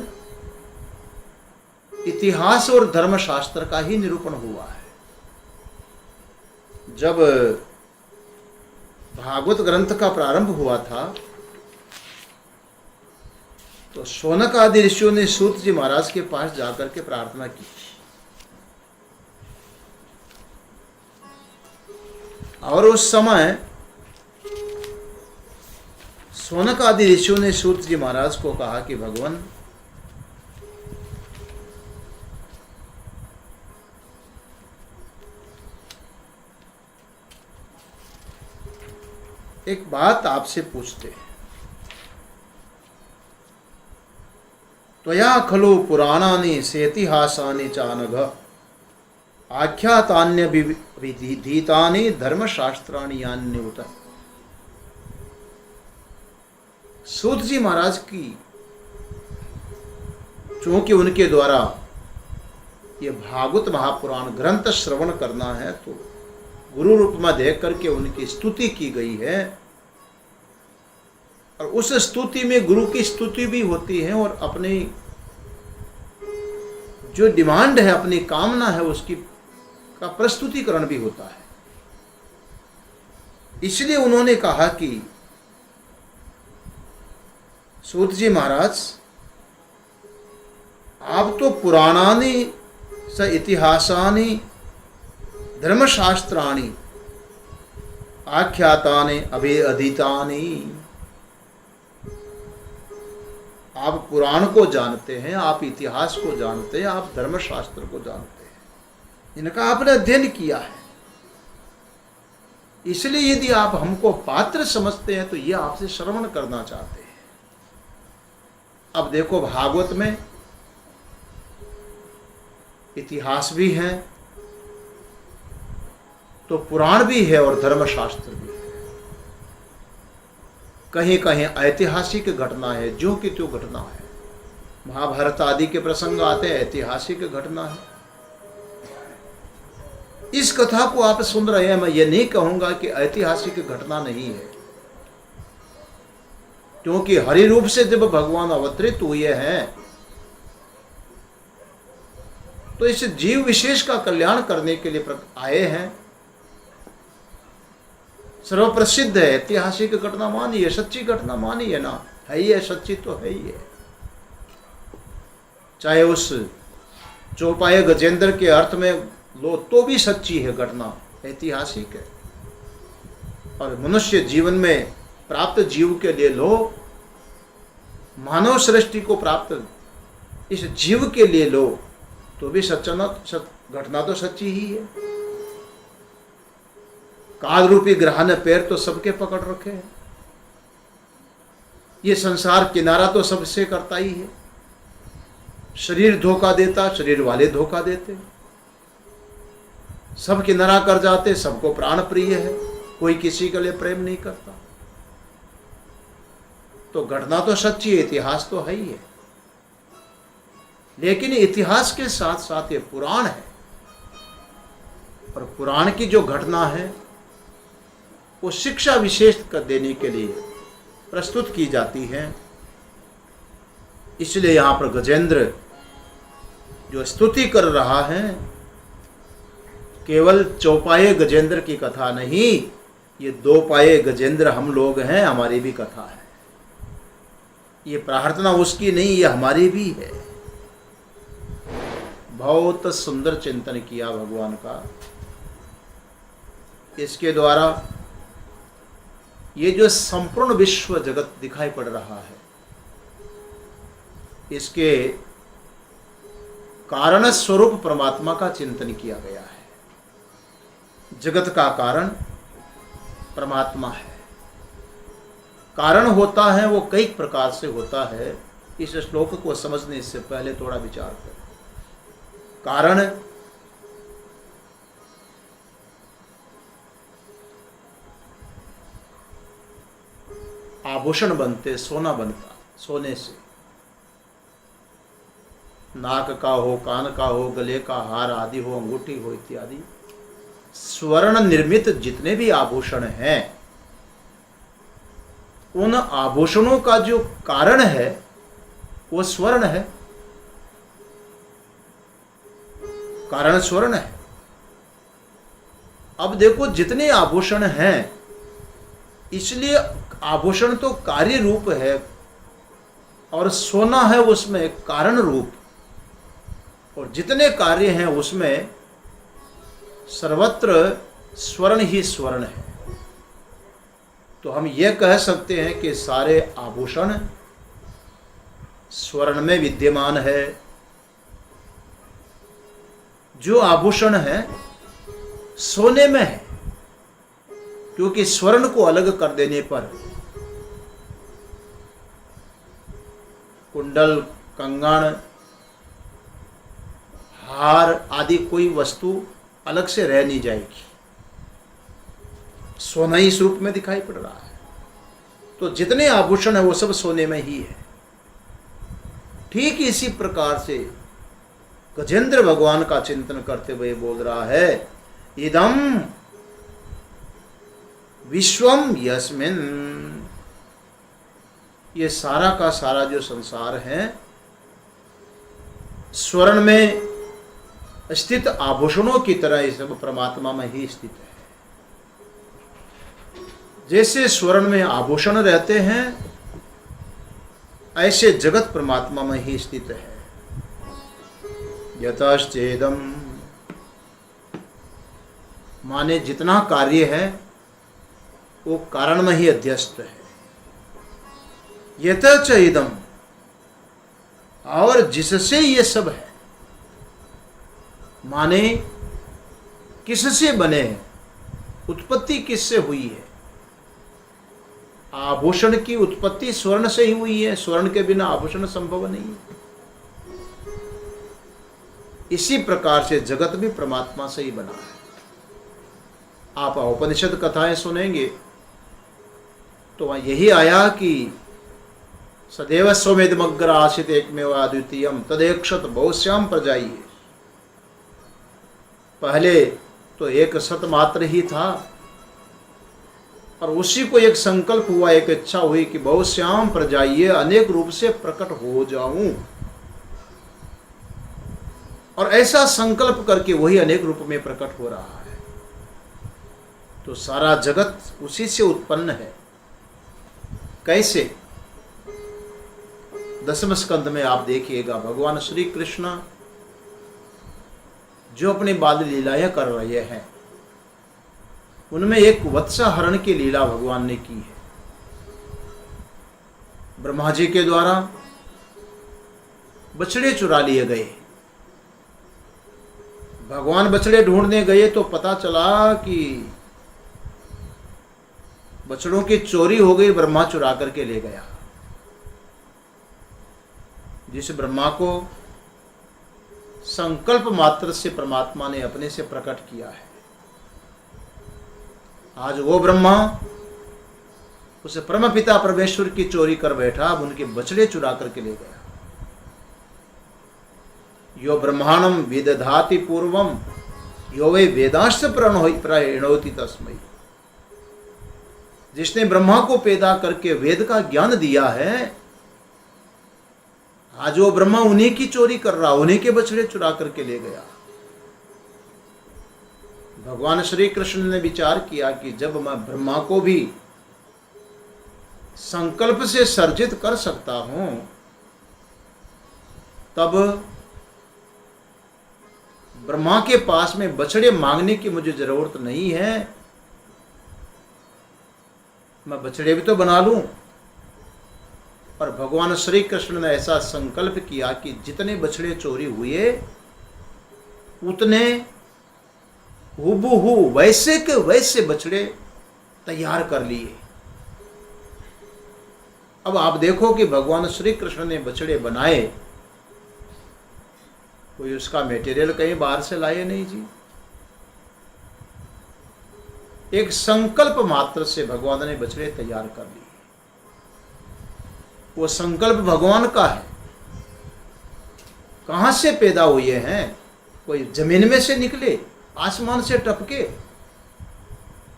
इतिहास और धर्मशास्त्र का ही निरूपण हुआ है। जब भागवत ग्रंथ का प्रारंभ हुआ था तो शौनक आदि ऋषियों ने सूत जी महाराज के पास जाकर के प्रार्थना की और उस समय शौनक आदि ऋषियों ने सूत जी महाराज को कहा कि भगवान, एक बात आपसे पूछते हैं। त्वया खलु पुराणानि सेतिहासानि चानघ आख्यातान्य विधीतानि धर्मशास्त्राणि यान्युत। सूत जी महाराज की, चूंकि उनके द्वारा ये भागवत महापुराण ग्रंथ श्रवण करना है, तो गुरु रूप में देख करके उनकी स्तुति की गई है। और उस स्तुति में गुरु की स्तुति भी होती है और अपनी जो डिमांड है, अपनी कामना है, उसकी का प्रस्तुतिकरण भी होता है। इसलिए उन्होंने कहा कि सूत जी महाराज, आप तो पुराणानि स इतिहासानि धर्मशास्त्राणि आख्यातानि अभिअधीतानि, आप पुराण को जानते हैं, आप इतिहास को जानते हैं, आप धर्मशास्त्र को जानते हैं, इनका आपने अध्ययन किया है। इसलिए यदि आप हमको पात्र समझते हैं तो ये आपसे श्रवण करना चाहते हैं। अब देखो, भागवत में इतिहास भी है तो पुराण भी है और धर्मशास्त्र भी है। कहीं कहीं ऐतिहासिक घटना है, जो कि त्यो घटना है। महाभारत आदि के प्रसंग आते हैं, ऐतिहासिक घटना है। इस कथा को आप सुन रहे हैं, मैं ये नहीं कहूंगा कि ऐतिहासिक घटना नहीं है, क्योंकि हरि रूप से जब भगवान अवतरित हुए हैं तो इस जीव विशेष का कल्याण करने के लिए आए हैं। सर्वप्रसिद्ध है, ऐतिहासिक घटना मानी है, सच्ची घटना मानी है ना, है ही है, सच्ची तो है ही है। चाहे उस चौपाए गजेंद्र के अर्थ में लो तो भी सच्ची है घटना, ऐतिहासिक है। और मनुष्य जीवन में प्राप्त जीव के लिए लो, मानव सृष्टि को प्राप्त इस जीव के लिए लो, तो भी घटना तो सच्ची ही है। काल रूपी ग्रह ने पैर तो सबके पकड़ रखे हैं। ये संसार किनारा तो सबसे करता ही है। शरीर धोखा देता, शरीर वाले धोखा देते, सब किनारा कर जाते, सबको प्राण प्रिय है, कोई किसी के लिए प्रेम नहीं करता। तो घटना तो सच्ची है, इतिहास तो है ही है। लेकिन इतिहास के साथ साथ ये पुराण है, और पुराण की जो घटना है वो शिक्षा विशेष कर देने के लिए प्रस्तुत की जाती है। इसलिए यहां पर गजेंद्र जो स्तुति कर रहा है, केवल चौपाए गजेंद्र की कथा नहीं, ये दो पाए गजेंद्र हम लोग हैं, हमारी भी कथा है। ये प्रार्थना उसकी नहीं, ये हमारी भी है। बहुत सुंदर चिंतन किया भगवान का। इसके द्वारा ये जो संपूर्ण विश्व जगत दिखाई पड़ रहा है, इसके कारण स्वरूप परमात्मा का चिंतन किया गया है। जगत का कारण परमात्मा है। कारण होता है वो कई प्रकार से होता है। इस श्लोक को समझने से पहले थोड़ा विचार करें। कारण आभूषण बनते, सोना बनता सोने से, नाक का हो, कान का हो, गले का हार आदि हो, अंगूठी हो इत्यादि स्वर्ण निर्मित जितने भी आभूषण हैं, उन आभूषणों का जो कारण है वो स्वर्ण है। कारण स्वर्ण है। अब देखो जितने आभूषण हैं, इसलिए आभूषण तो कार्य रूप है और सोना है उसमें कारण रूप, और जितने कार्य हैं उसमें सर्वत्र स्वर्ण ही स्वर्ण है। तो हम ये कह सकते हैं कि सारे आभूषण स्वर्ण में विद्यमान है। जो आभूषण है सोने में है, क्योंकि स्वर्ण को अलग कर देने पर कुंडल, कंगन, हार आदि कोई वस्तु अलग से रह नहीं जाएगी, सोना ही इस रूप में दिखाई पड़ रहा है। तो जितने आभूषण है वो सब सोने में ही है। ठीक इसी प्रकार से गजेंद्र भगवान का चिंतन करते हुए बोल रहा है, इदम विश्वम यस्मिन, ये सारा का सारा जो संसार है स्वर्ण में स्थित आभूषणों की तरह ये सब परमात्मा में ही स्थित है। जैसे स्वर्ण में आभूषण रहते हैं, ऐसे जगत परमात्मा में ही स्थित है। यतश्चेदम, माने जितना कार्य है वो कारण में ही अध्यस्त है। यतच इदम, और जिससे ये सब है, माने किससे बने हैं, उत्पत्ति किससे हुई है। आभूषण की उत्पत्ति स्वर्ण से ही हुई है, स्वर्ण के बिना आभूषण संभव नहीं है। इसी प्रकार से जगत भी परमात्मा से ही बना है। आप उपनिषद कथाएं सुनेंगे तो वहां यही आया कि सदैव स्वमेधमग्र आशित एकमेव अद्वितीयम तदेक्षत बहुश्याम प्रजाइए। पहले तो एक सत मात्र ही था, और उसी को एक संकल्प हुआ, एक इच्छा हुई कि बहुश्याम प्रजाइए, अनेक रूप से प्रकट हो जाऊं, और ऐसा संकल्प करके वही अनेक रूप में प्रकट हो रहा है। तो सारा जगत उसी से उत्पन्न है। कैसे? 10वें स्कंद में आप देखिएगा, भगवान श्री कृष्ण जो अपनी बाल लीलाएं कर रहे हैं, उनमें एक वत्सहरण की लीला भगवान ने की है। ब्रह्मा जी के द्वारा बछड़े चुरा लिए गए। भगवान बछड़े ढूंढने गए तो पता चला कि बछड़ों की चोरी हो गई, ब्रह्मा चुरा करके ले गया। जिस ब्रह्मा को संकल्प मात्र से परमात्मा ने अपने से प्रकट किया है, आज वो ब्रह्मा उस परम पिता परमेश्वर की चोरी कर बैठा, अब उनके बछड़े चुरा करके ले गया। यो ब्रह्मांडम विदधाति पूर्वम यो वे वेदांश प्रणोति तस्मै। जिसने ब्रह्मा को पैदा करके वेद का ज्ञान दिया है, आज वो ब्रह्मा उन्हीं की चोरी कर रहा, उन्हीं के बछड़े चुरा करके ले गया। भगवान श्री कृष्ण ने विचार किया कि जब मैं ब्रह्मा को भी संकल्प से सर्जित कर सकता हूं, तब ब्रह्मा के पास में बछड़े मांगने की मुझे जरूरत नहीं है। मैं बछड़े भी तो बना लूं। और भगवान श्री कृष्ण ने ऐसा संकल्प किया कि जितने बछड़े चोरी हुए उतने हूबहू वैसे के वैसे बछड़े तैयार कर लिए। अब आप देखो कि भगवान श्री कृष्ण ने बछड़े बनाए, कोई उसका मटेरियल कहीं बाहर से लाए नहीं जी। एक संकल्प मात्र से भगवान ने बछड़े तैयार कर लिए। वो संकल्प भगवान का है। कहां से पैदा हुए हैं? कोई जमीन में से निकले, आसमान से टपके?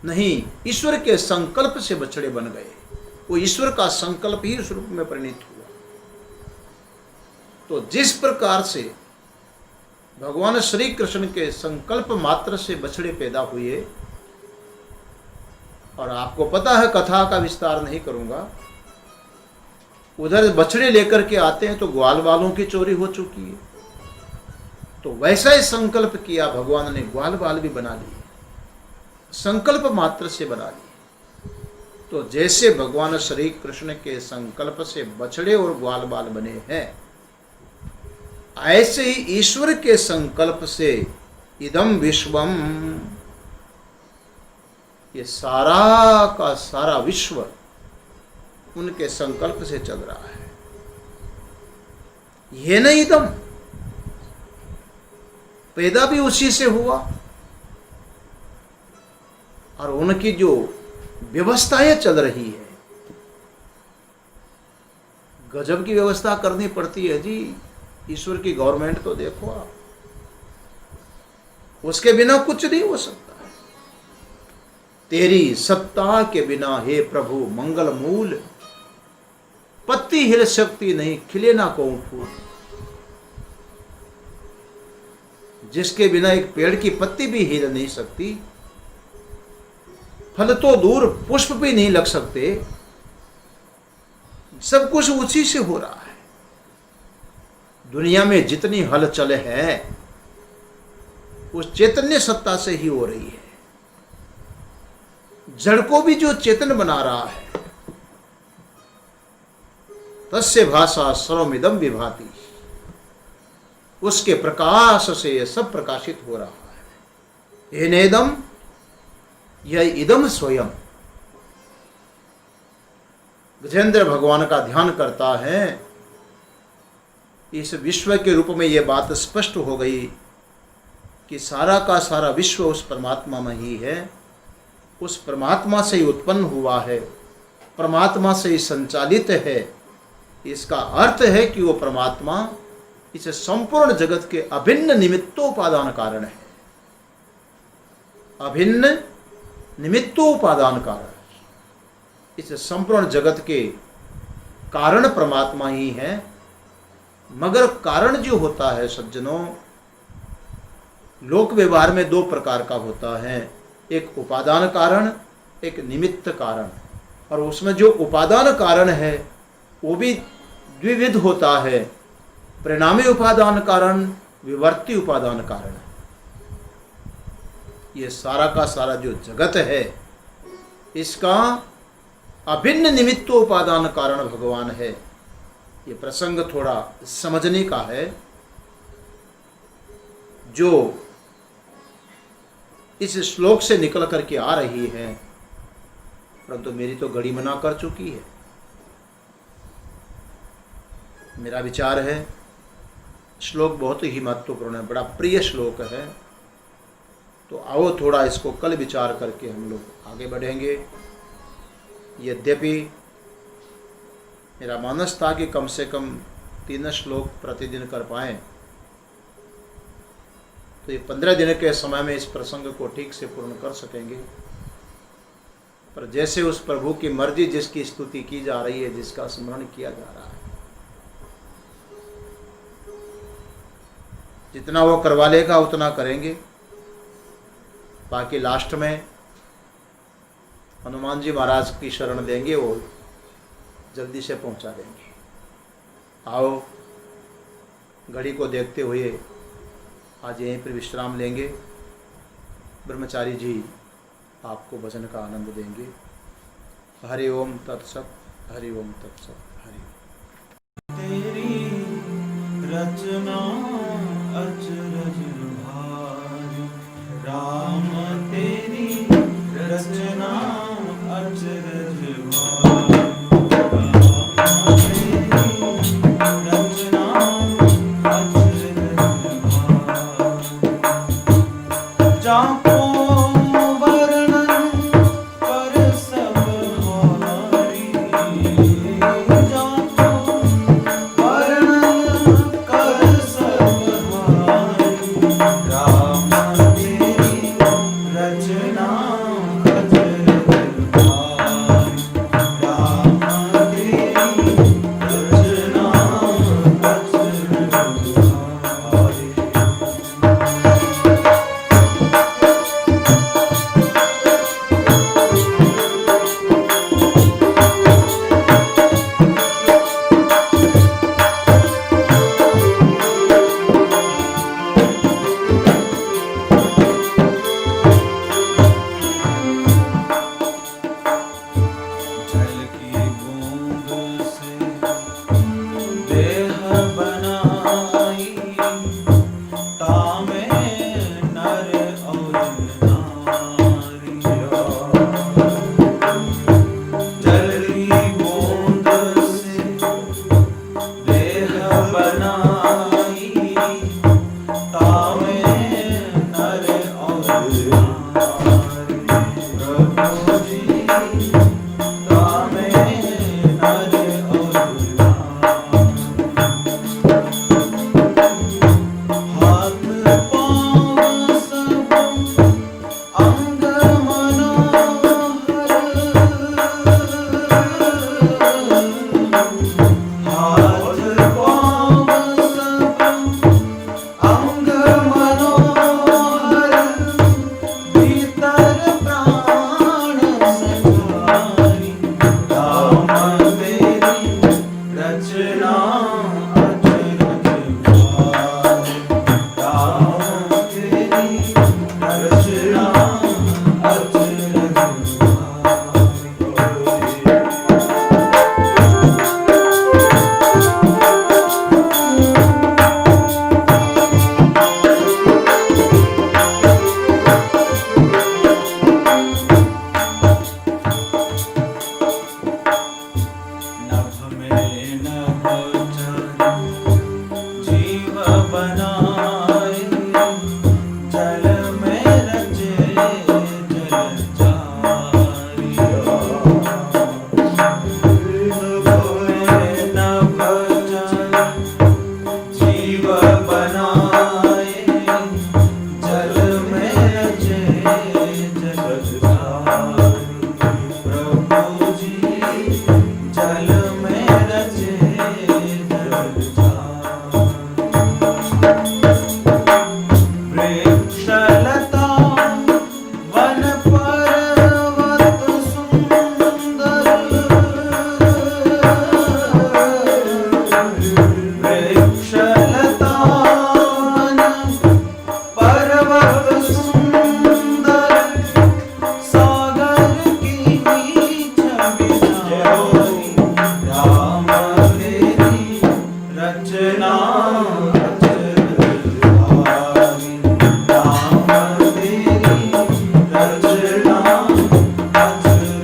नहीं, ईश्वर के संकल्प से बछड़े बन गए। वो ईश्वर का संकल्प ही उस रूप में परिणित हुआ। तो जिस प्रकार से भगवान श्री कृष्ण के संकल्प मात्र से बछड़े पैदा हुए, और आपको पता है, कथा का विस्तार नहीं करूंगा, उधर बछड़े लेकर के आते हैं तो ग्वाल बालों की चोरी हो चुकी है। तो वैसा ही संकल्प किया भगवान ने, ग्वाल बाल भी बना लिए, संकल्प मात्र से बना लिए। तो जैसे भगवान श्री कृष्ण के संकल्प से बछड़े और ग्वाल बाल बने हैं, ऐसे ही ईश्वर के संकल्प से इदम विश्वम, ये सारा का सारा विश्व उनके संकल्प से चल रहा है। ये नहीं, इदम पैदा भी उसी से हुआ, और उनकी जो व्यवस्थाएं चल रही है, गजब की व्यवस्था करनी पड़ती है जी। ईश्वर की गवर्नमेंट तो देखो आप, उसके बिना कुछ नहीं हो सकता है। तेरी सत्ता के बिना हे प्रभु मंगल मूल, पत्ती हिल सकती नहीं, खिले ना कोई फूल। जिसके बिना एक पेड़ की पत्ती भी हिल नहीं सकती, फल तो दूर पुष्प भी नहीं लग सकते, सब कुछ उसी से हो रहा है। दुनिया में जितनी हलचल है उस चैतन्य सत्ता से ही हो रही है। जड़ को भी जो चेतन बना रहा है, तस्य भाषा सर्वमिदं विभाति, उसके प्रकाश से यह सब प्रकाशित हो रहा है। येनेदं, यह इदम स्वयं। गजेंद्र भगवान का ध्यान करता है, इस विश्व के रूप में यह बात स्पष्ट हो गई कि सारा का सारा विश्व उस परमात्मा में ही है, उस परमात्मा से ही उत्पन्न हुआ है, परमात्मा से ही संचालित है। इसका अर्थ है कि वो परमात्मा इस संपूर्ण जगत के अभिन्न निमित्तोपादान कारण है। अभिन्न निमित्तोपादान कारण, इस संपूर्ण जगत के कारण परमात्मा ही है। मगर कारण जो होता है सज्जनों, लोक व्यवहार में दो प्रकार का होता है, एक उपादान कारण, एक निमित्त कारण। और उसमें जो उपादान कारण है वो भी द्विविध होता है, परिणामी उपादान कारण, विवर्ती उपादान कारण। ये सारा का सारा जो जगत है, इसका अभिन्न निमित्तोपादान कारण भगवान है। ये प्रसंग थोड़ा समझने का है। जो इस श्लोक से निकल करके आ रही है, परंतु मेरी तो घड़ी मना कर चुकी है। मेरा विचार है श्लोक बहुत ही महत्वपूर्ण है, बड़ा प्रिय श्लोक है। तो आओ थोड़ा इसको कल विचार करके हम लोग आगे बढ़ेंगे। यद्यपि मेरा मानस था कि कम से कम 3 श्लोक प्रतिदिन कर पाएं, तो ये 15 दिन के समय में इस प्रसंग को ठीक से पूर्ण कर सकेंगे। पर जैसे उस प्रभु की मर्जी, जिसकी स्तुति की जा रही है, जिसका स्मरण किया जा रहा है, जितना वो करवा लेगा उतना करेंगे। बाकी लास्ट में हनुमान जी महाराज की शरण देंगे, वो जल्दी से पहुंचा देंगे। आओ घड़ी को देखते हुए आज यहीं पर विश्राम लेंगे। ब्रह्मचारी जी आपको भजन का आनंद देंगे। हरि ओम तत्सत, हरि ओम तत्सत, हरि ओम। तेरी रचना अचरज भारी, राम रचना अचरज भाई, रचना अचरज भाई। जाको वर्णन कर सब हारी, जाको वर्णन कर सब हारी। राम तेरी रचना अचरज भाई, राम तेरी रचना अचरज भाई। जल की बूंद से देह बनाई, तामे नर और नारी। जल की बूंद से देह बनाई, तामे नर और नारी। प्रभु जी तामे नर और नारी। हाथ पाँव सब अंग मनोहर, हाथ पाँव सब अंग मनोहर। भीतर प्राण सचारी, राम तेरी रचना अचरज भाई, राम तेरी रचना अचरज भाई। नभ में नभ चढ़ जीव बनाए, जल में रचे जलचारी। नभ में नभ चढ़ जीव बनाए, जल में रचे जलचारी। प्रभु जी जल में रचे जलचारी। वृक्षलता वन पर्वत सुंदर, वृक्षलता वन पर्वत सुंदर। सागर की छवि नारी, राम तेरी रचना अचरज भाई, राम तेरी रचना अचरज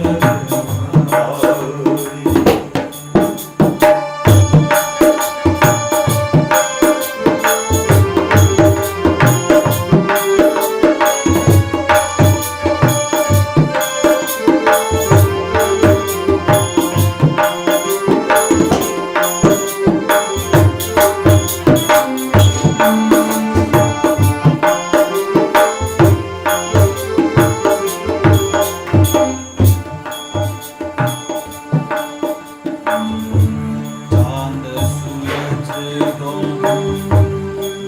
चांद सूरज दोनों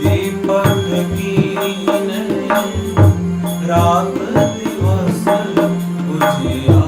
दीपक कीन, रात दिवस उजियारी।